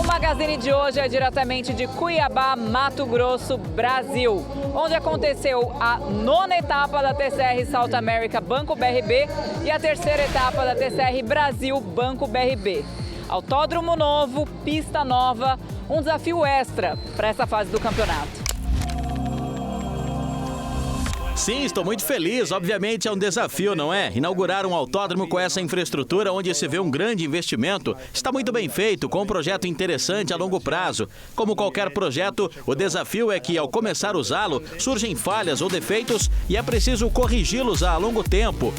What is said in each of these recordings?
O Magazine de hoje é diretamente de Cuiabá, Mato Grosso, Brasil, onde aconteceu a 9ª etapa da TCR South America Banco BRB e a 3ª etapa da TCR Brasil Banco BRB. Autódromo novo, pista nova, um desafio extra para essa fase do campeonato. Sim, estou muito feliz. Obviamente é um desafio, não é? Inaugurar um autódromo com essa infraestrutura onde se vê um grande investimento está muito bem feito, com um projeto interessante a longo prazo. Como qualquer projeto, o desafio é que ao começar a usá-lo, surgem falhas ou defeitos e é preciso corrigi-los a longo tempo.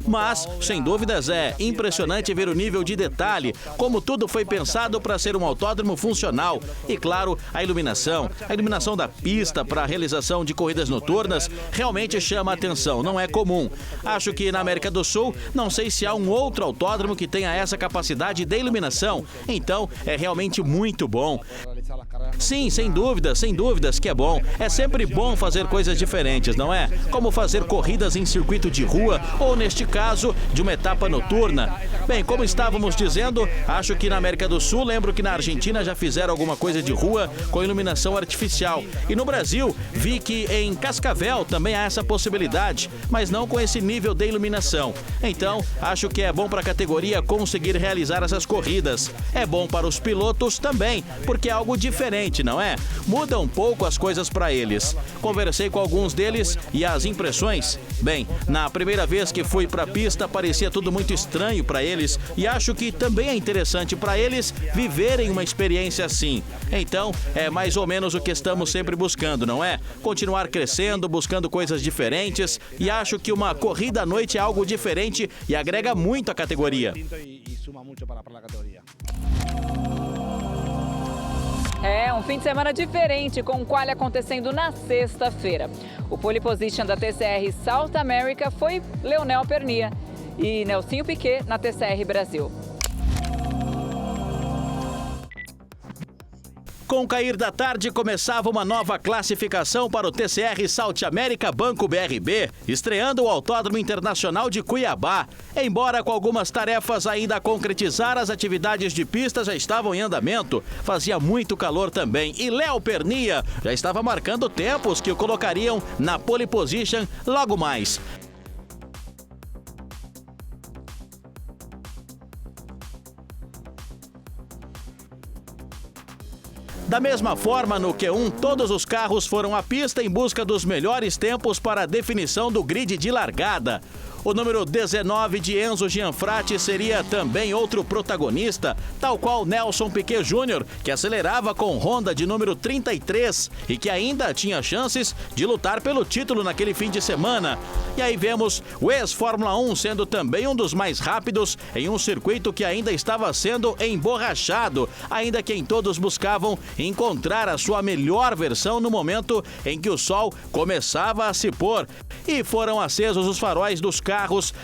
Mas, sem dúvidas, é impressionante ver o nível de detalhe, como tudo foi pensado para ser um autódromo funcional. E, claro, a iluminação da pista para a realização de corridas noturnas realmente chama a atenção, não é comum. Acho que na América do Sul, não sei se há um outro autódromo que tenha essa capacidade de iluminação. Então, é realmente muito bom. Sim, sem dúvidas que é bom. É sempre bom fazer coisas diferentes, não é? Como fazer corridas em circuito de rua ou, neste caso, de uma etapa noturna. Bem, como estávamos dizendo, acho que na América do Sul, lembro que na Argentina já fizeram alguma coisa de rua com iluminação artificial. E no Brasil, vi que em Cascavel também há essa possibilidade, mas não com esse nível de iluminação. Então, acho que é bom para a categoria conseguir realizar essas corridas. É bom para os pilotos também, porque é algo diferente, não é? Muda um pouco as coisas para eles. Conversei com alguns deles e as impressões? Bem, na primeira vez que fui para a pista, parecia tudo muito estranho para eles e acho que também é interessante para eles viverem uma experiência assim. Então, é mais ou menos o que estamos sempre buscando, não é? Continuar crescendo, buscando coisas diferentes e acho que uma corrida à noite é algo diferente e agrega muito à categoria. É um fim de semana diferente, com o quali acontecendo na sexta-feira. O pole position da TCR South America foi Leonel Pernia e Nelsinho Piquet na TCR Brasil. Com o cair da tarde, começava uma nova classificação para o TCR South America Banco BRB, estreando o Autódromo Internacional de Cuiabá. Embora com algumas tarefas ainda a concretizar, as atividades de pista já estavam em andamento. Fazia muito calor também e Léo Pernia já estava marcando tempos que o colocariam na pole position logo mais. Da mesma forma, no Q1, todos os carros foram à pista em busca dos melhores tempos para a definição do grid de largada. O número 19 de Enzo Gianfratti seria também outro protagonista, tal qual Nelson Piquet Jr., que acelerava com Honda de número 33 e que ainda tinha chances de lutar pelo título naquele fim de semana. E aí vemos o ex-Fórmula 1 sendo também um dos mais rápidos em um circuito que ainda estava sendo emborrachado, ainda que todos buscavam encontrar a sua melhor versão no momento em que o sol começava a se pôr. E foram acesos os faróis dos carros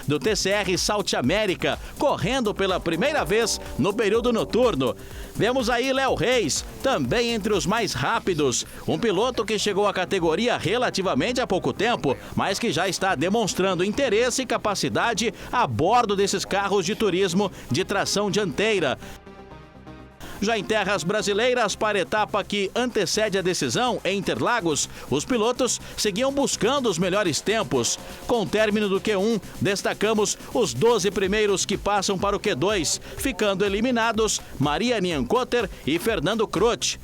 do TCR South America, correndo pela primeira vez no período noturno. Vemos aí Léo Reis, também entre os mais rápidos, um piloto que chegou à categoria relativamente há pouco tempo, mas que já está demonstrando interesse e capacidade a bordo desses carros de turismo de tração dianteira. Já em terras brasileiras, para a etapa que antecede a decisão, em Interlagos, os pilotos seguiam buscando os melhores tempos. Com o término do Q1, destacamos os 12 primeiros que passam para o Q2, ficando eliminados Maria Niancotter e Fernando Croce.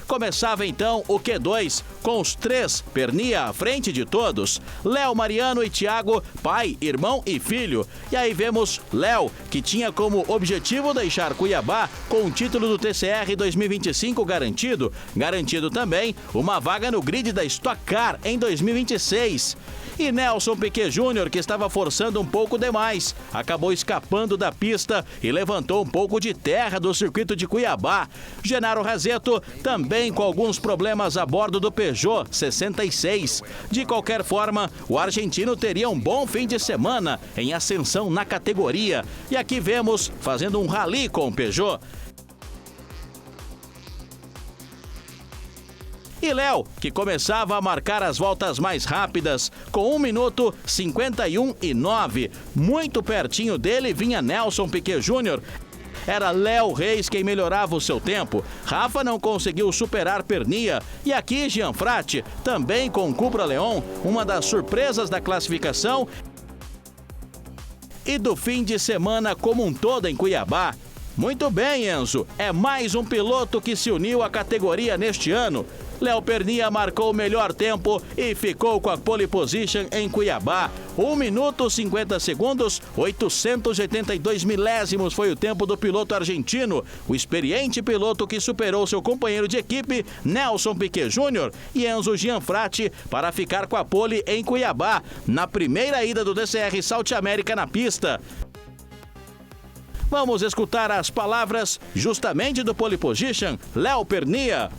Começava então o Q2, com os 3 Pernia à frente de todos, Léo, Mariano e Thiago, pai, irmão e filho. E aí vemos Léo, que tinha como objetivo deixar Cuiabá com o título do TCR 2025 garantido também uma vaga no grid da Stock Car em 2026. E Nelson Piquet Jr., que estava forçando um pouco demais, acabou escapando da pista e levantou um pouco de terra do circuito de Cuiabá. Genaro Razetto também com alguns problemas a bordo do Peugeot 66. De qualquer forma, o argentino teria um bom fim de semana em ascensão na categoria. E aqui vemos fazendo um rally com o Peugeot. E Léo, que começava a marcar as voltas mais rápidas, com 1 minuto 51,9. Muito pertinho dele vinha Nelson Piquet Jr., era Léo Reis quem melhorava o seu tempo. Rafa não conseguiu superar Pernia. E aqui Gianfratti, também com Cupra Leon, uma das surpresas da classificação e do fim de semana como um todo em Cuiabá. Muito bem, Enzo. É mais um piloto que se uniu à categoria neste ano. Léo Pernia marcou o melhor tempo e ficou com a pole position em Cuiabá. 1 minuto 50 segundos, 882 milésimos foi o tempo do piloto argentino. O experiente piloto que superou seu companheiro de equipe, Nelson Piquet Jr. e Enzo Gianfratti, para ficar com a pole em Cuiabá, na primeira ida do TCR South America na pista. Vamos escutar as palavras justamente do pole position, Léo Pernia.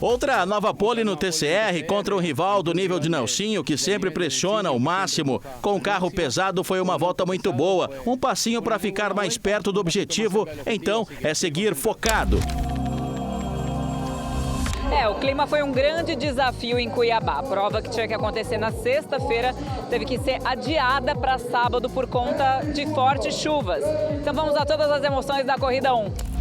Outra nova pole no TCR contra um rival do nível de Nelsinho, que sempre pressiona ao máximo. Com o carro pesado foi uma volta muito boa, um passinho para ficar mais perto do objetivo, então é seguir focado. O clima foi um grande desafio em Cuiabá. A prova que tinha que acontecer na sexta-feira teve que ser adiada para sábado por conta de fortes chuvas. Então vamos a todas as emoções da corrida 1.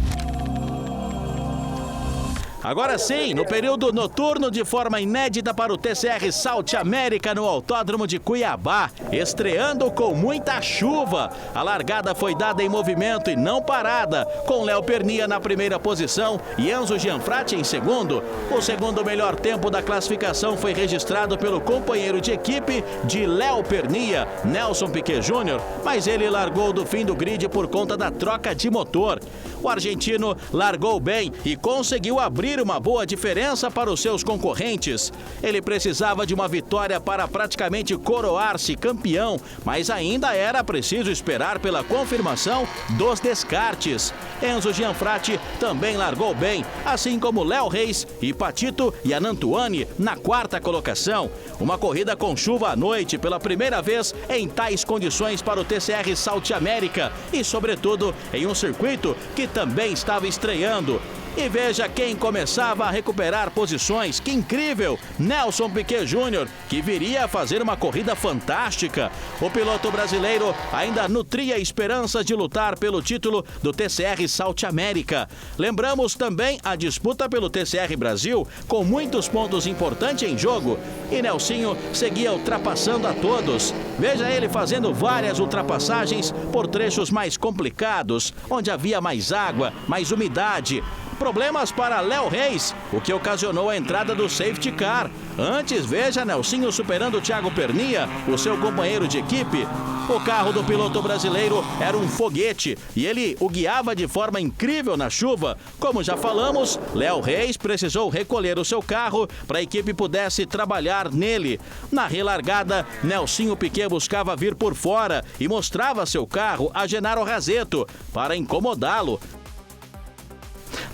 Agora sim, no período noturno de forma inédita para o TCR South America no Autódromo de Cuiabá, estreando com muita chuva. A largada foi dada em movimento e não parada, com Léo Pernia na primeira posição e Enzo Gianfratti em segundo. O segundo melhor tempo da classificação foi registrado pelo companheiro de equipe de Léo Pernia, Nelson Piquet Jr., mas ele largou do fim do grid por conta da troca de motor. O argentino largou bem e conseguiu abrir uma boa diferença para os seus concorrentes. Ele precisava de uma vitória para praticamente coroar-se campeão, mas ainda era preciso esperar pela confirmação dos descartes. Enzo Gianfratti também largou bem, assim como Léo Reis e Patito Iannantuani na quarta colocação. Uma corrida com chuva à noite pela primeira vez em tais condições para o TCR South America e, sobretudo, em um circuito que também estava estreando. E veja quem começava a recuperar posições. Que incrível! Nelson Piquet Jr., que viria a fazer uma corrida fantástica. O piloto brasileiro ainda nutria esperanças de lutar pelo título do TCR South America. Lembramos também a disputa pelo TCR Brasil, com muitos pontos importantes em jogo. E Nelsinho seguia ultrapassando a todos. Veja ele fazendo várias ultrapassagens por trechos mais complicados, onde havia mais água, mais umidade. Problemas para Léo Reis, o que ocasionou a entrada do safety car. Antes, veja Nelsinho superando Thiago Pernia, o seu companheiro de equipe. O carro do piloto brasileiro era um foguete e ele o guiava de forma incrível na chuva. Como já falamos, Léo Reis precisou recolher o seu carro para a equipe pudesse trabalhar nele. Na relargada, Nelsinho Piquet buscava vir por fora e mostrava seu carro a Genaro Razetto para incomodá-lo.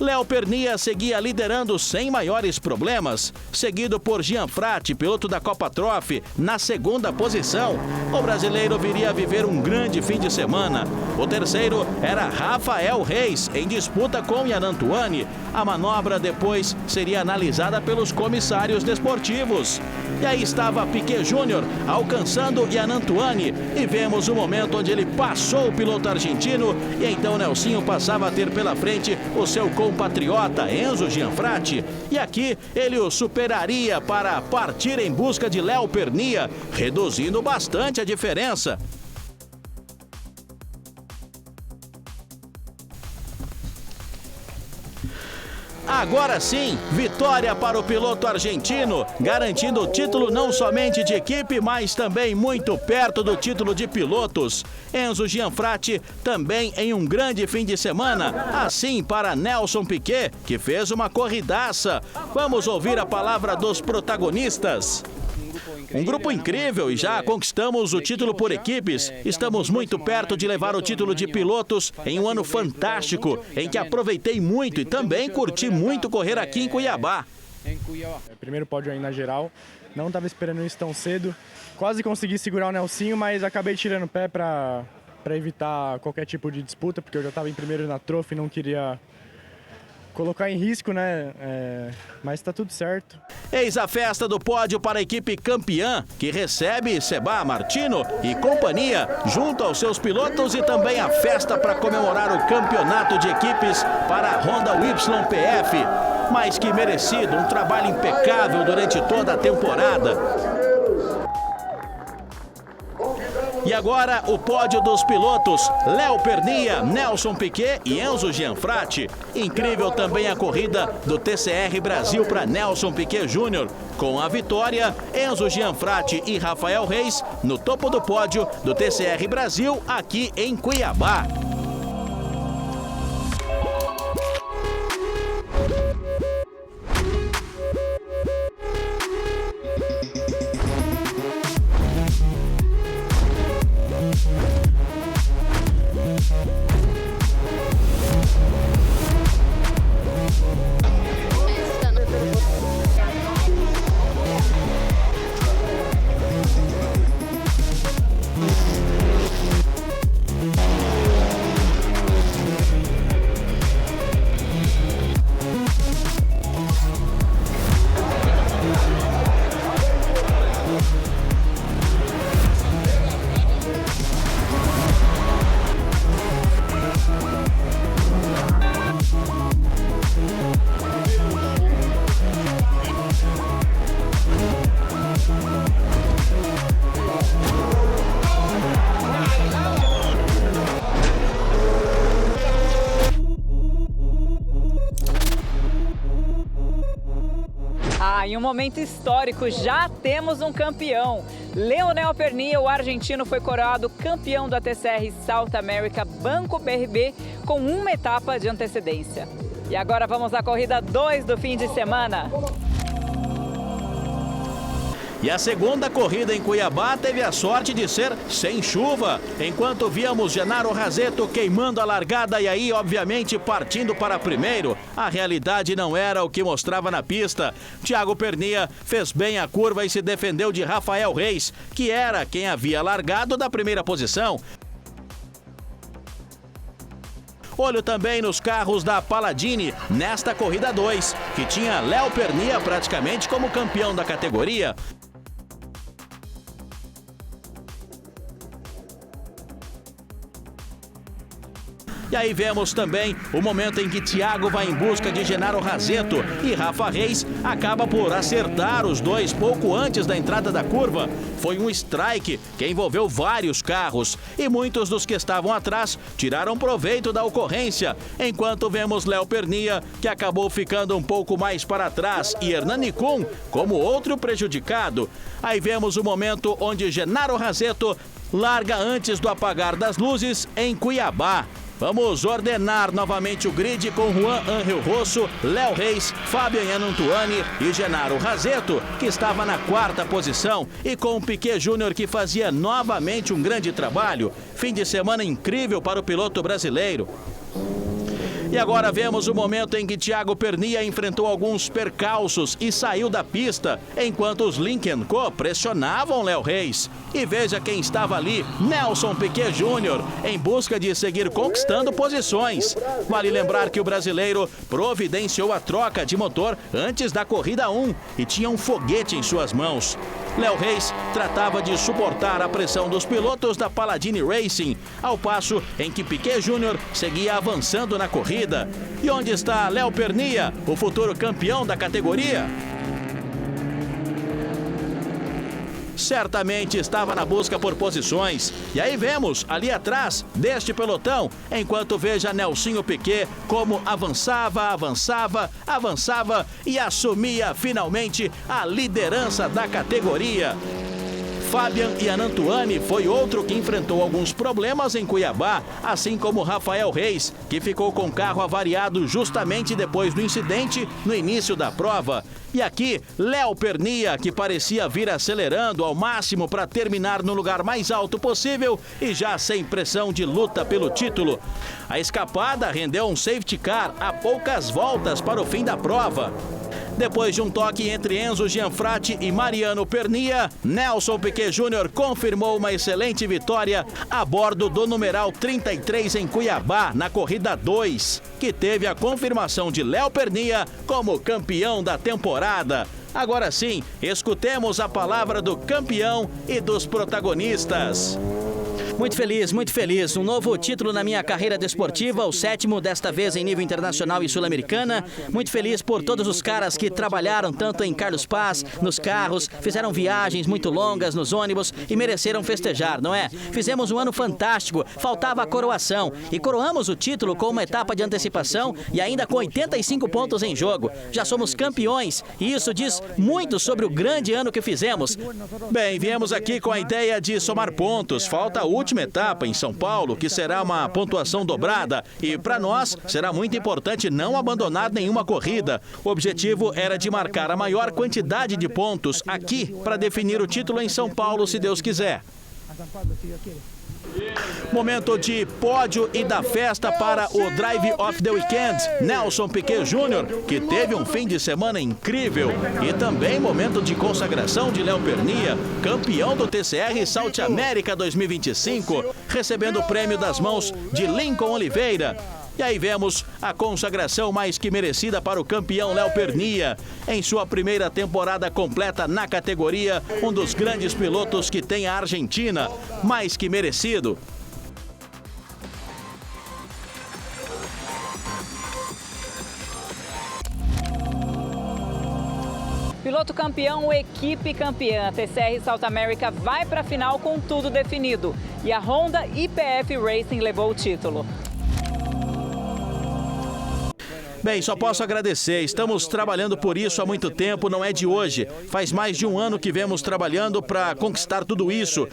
Léo Pernia seguia liderando sem maiores problemas, seguido por Gianfratti, piloto da Copa Trophy, na segunda posição. O brasileiro viria a viver um grande fim de semana. O terceiro era Rafael Reis, em disputa com Iannantuani. A manobra depois seria analisada pelos comissários desportivos. E aí estava Piquet Jr. alcançando Iannantuani. E vemos o momento onde ele passou o piloto argentino e então Nelsinho passava a ter pela frente o seu compatriota Enzo Gianfratti. E aqui ele o superaria para partir em busca de Léo Pernia, reduzindo bastante a diferença. Agora sim, vitória para o piloto argentino, garantindo o título não somente de equipe, mas também muito perto do título de pilotos. Enzo Gianfratti também em um grande fim de semana, assim para Nelson Piquet, que fez uma corridaça. Vamos ouvir a palavra dos protagonistas. Um grupo incrível e já conquistamos o título por equipes. Estamos muito perto de levar o título de pilotos em um ano fantástico, em que aproveitei muito e também curti muito correr aqui em Cuiabá. Primeiro pódio aí na geral, não estava esperando isso tão cedo. Quase consegui segurar o Nelsinho, mas acabei tirando o pé para evitar qualquer tipo de disputa, porque eu já estava em primeiro na Trophy e não queria colocar em risco, né? Mas tá tudo certo. Eis a festa do pódio para a equipe campeã, que recebe Seba Martino e companhia, junto aos seus pilotos, e também a festa para comemorar o campeonato de equipes para a Honda YPF. Mais que merecido, um trabalho impecável durante toda a temporada. E agora o pódio dos pilotos, Léo Pernia, Nelson Piquet e Enzo Gianfratti. Incrível também a corrida do TCR Brasil para Nelson Piquet Jr. Com a vitória, Enzo Gianfratti e Rafael Reis no topo do pódio do TCR Brasil aqui em Cuiabá. Em um momento histórico, já temos um campeão. Leonel Pernia, o argentino, foi coroado campeão da TCR South America Banco BRB com uma etapa de antecedência. E agora vamos à corrida 2 do fim de semana. E a segunda corrida em Cuiabá teve a sorte de ser sem chuva, enquanto víamos Genaro Rasetto queimando a largada e aí, obviamente, partindo para primeiro. A realidade não era o que mostrava na pista. Thiago Pernia fez bem a curva e se defendeu de Rafael Reis, que era quem havia largado da primeira posição. Olho também nos carros da Paladini nesta corrida 2, que tinha Léo Pernia praticamente como campeão da categoria. E aí vemos também o momento em que Thiago vai em busca de Genaro Rasetto e Rafa Reis acaba por acertar os dois pouco antes da entrada da curva. Foi um strike que envolveu vários carros e muitos dos que estavam atrás tiraram proveito da ocorrência, enquanto vemos Léo Pernia, que acabou ficando um pouco mais para trás, e Hernani Kuhn como outro prejudicado. Aí vemos o momento onde Genaro Rasetto larga antes do apagar das luzes em Cuiabá. Vamos ordenar novamente o grid com Juan Ángel Rosso, Léo Reis, Fabian Antuani e Genaro Rasetto, que estava na 4ª posição, e com o Piquet Júnior, que fazia novamente um grande trabalho. Fim de semana incrível para o piloto brasileiro. E agora vemos o momento em que Thiago Pernia enfrentou alguns percalços e saiu da pista, enquanto os Link & Co pressionavam Léo Reis. E veja quem estava ali, Nelson Piquet Jr., em busca de seguir conquistando posições. Vale lembrar que o brasileiro providenciou a troca de motor antes da corrida 1 e tinha um foguete em suas mãos. Léo Reis tratava de suportar a pressão dos pilotos da Paladini Racing, ao passo em que Piquet Júnior seguia avançando na corrida. E onde está Léo Pernia, o futuro campeão da categoria? certamente estava na busca por posições. E aí vemos, ali atrás deste pelotão, enquanto veja Nelsinho Piquet como avançava e assumia finalmente a liderança da categoria. Fabian Ianantuani foi outro que enfrentou alguns problemas em Cuiabá, assim como Rafael Reis, que ficou com o carro avariado justamente depois do incidente no início da prova. E aqui, Léo Pernia, que parecia vir acelerando ao máximo para terminar no lugar mais alto possível e já sem pressão de luta pelo título. A escapada rendeu um safety car a poucas voltas para o fim da prova. Depois de um toque entre Enzo Gianfratti e Mariano Pernia, Nelson Piquet Jr. confirmou uma excelente vitória a bordo do numeral 33 em Cuiabá, na corrida 2, que teve a confirmação de Léo Pernia como campeão da temporada. Agora sim, escutemos a palavra do campeão e dos protagonistas. Muito feliz. Um novo título na minha carreira desportiva, o 7º desta vez em nível internacional e sul-americana. Muito feliz por todos os caras que trabalharam tanto em Carlos Paz, nos carros, fizeram viagens muito longas nos ônibus e mereceram festejar, não é? Fizemos um ano fantástico, faltava a coroação e coroamos o título com uma etapa de antecipação e ainda com 85 pontos em jogo. Já somos campeões e isso diz muito sobre o grande ano que fizemos. Bem, viemos aqui com a ideia de somar pontos. Falta a última etapa em São Paulo, que será uma pontuação dobrada. E para nós, será muito importante não abandonar nenhuma corrida. O objetivo era de marcar a maior quantidade de pontos aqui para definir o título em São Paulo, se Deus quiser. Momento de pódio e da festa para o Drive of the Weekend, Nelson Piquet Jr., que teve um fim de semana incrível. E também momento de consagração de Léo Pernia, campeão do TCR South America 2025, recebendo o prêmio das mãos de Lincoln Oliveira. E aí vemos a consagração mais que merecida para o campeão Léo Pernia. Em sua primeira temporada completa na categoria, um dos grandes pilotos que tem a Argentina. Mais que merecido. Piloto campeão, equipe campeã. A TCR South America vai para a final com tudo definido. E a Honda IPF Racing levou o título. Bem, só posso agradecer. Estamos trabalhando por isso há muito tempo, não é de hoje. Faz mais de um ano que vemos trabalhando para conquistar tudo isso.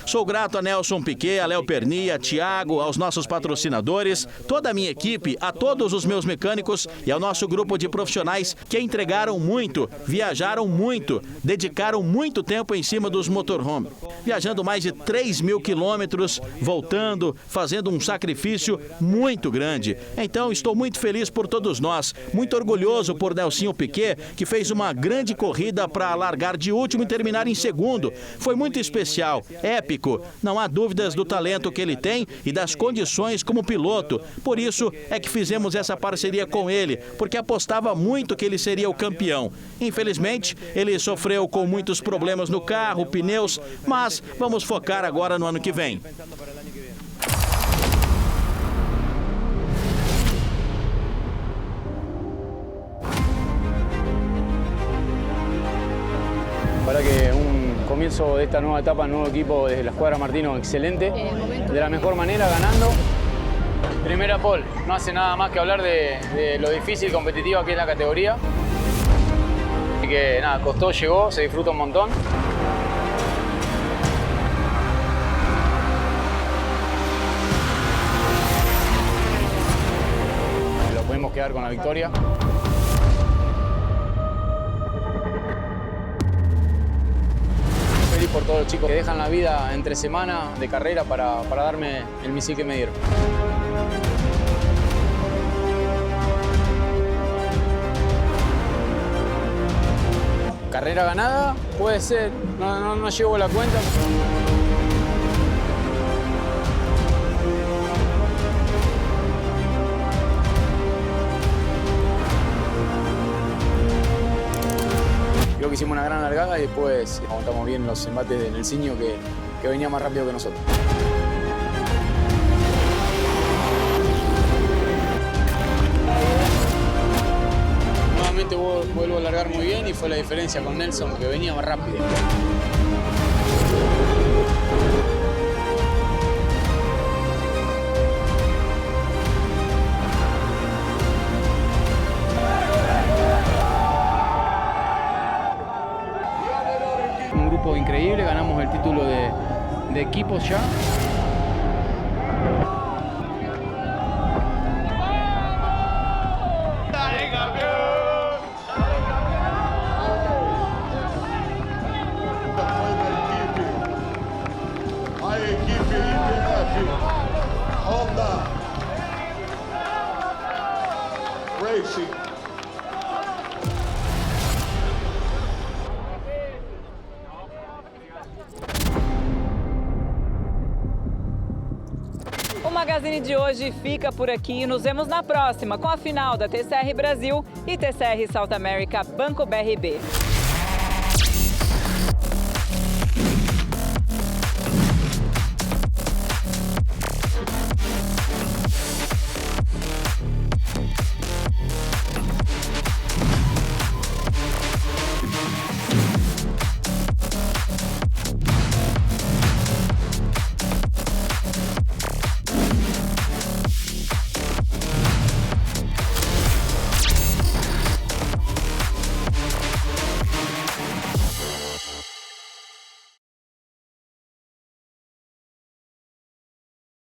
Sou grato a Nelson Piquet, a Léo Pernia, a Thiago, aos nossos patrocinadores, toda a minha equipe, a todos os meus mecânicos e ao nosso grupo de profissionais que entregaram muito, viajaram muito, dedicaram muito tempo em cima dos motorhome. Viajando mais de 3.000 quilômetros, voltando, fazendo um sacrifício muito grande. Então, estou muito feliz por todos nós, muito orgulhoso por Nelsinho Piquet, que fez uma grande corrida para largar de último e terminar em segundo. Foi muito especial, épico. Não há dúvidas do talento que ele tem e das condições como piloto. Por isso é que fizemos essa parceria com ele, porque apostava muito que ele seria o campeão. Infelizmente, ele sofreu com muitos problemas no carro, pneus, mas vamos focar agora no ano que vem. Para que un comienzo de esta nueva etapa, nuevo equipo desde la escuadra Martino excelente, de la mejor manera, ganando. Primera pole, no hace nada más que hablar de lo difícil y competitiva que es la categoría. Así que nada, costó, llegó, se disfruta un montón. Lo pudimos quedar con la victoria. Feliz por todos los chicos que dejan la vida entre semana de carrera para darme el misil que me dieron. Carrera ganada, puede ser, no llevo la cuenta. Creo que hicimos una gran largada y después aguantamos bien los embates del Nelsinho que venía más rápido que nosotros. Nuevamente vuelvo a largar muy bien y fue la diferencia con Nelson que venía más rápido. de equipos ya. A equipe IPF, Honda Racing. O Magazine de hoje fica por aqui e nos vemos na próxima com a final da TCR Brasil e TCR South America Banco BRB.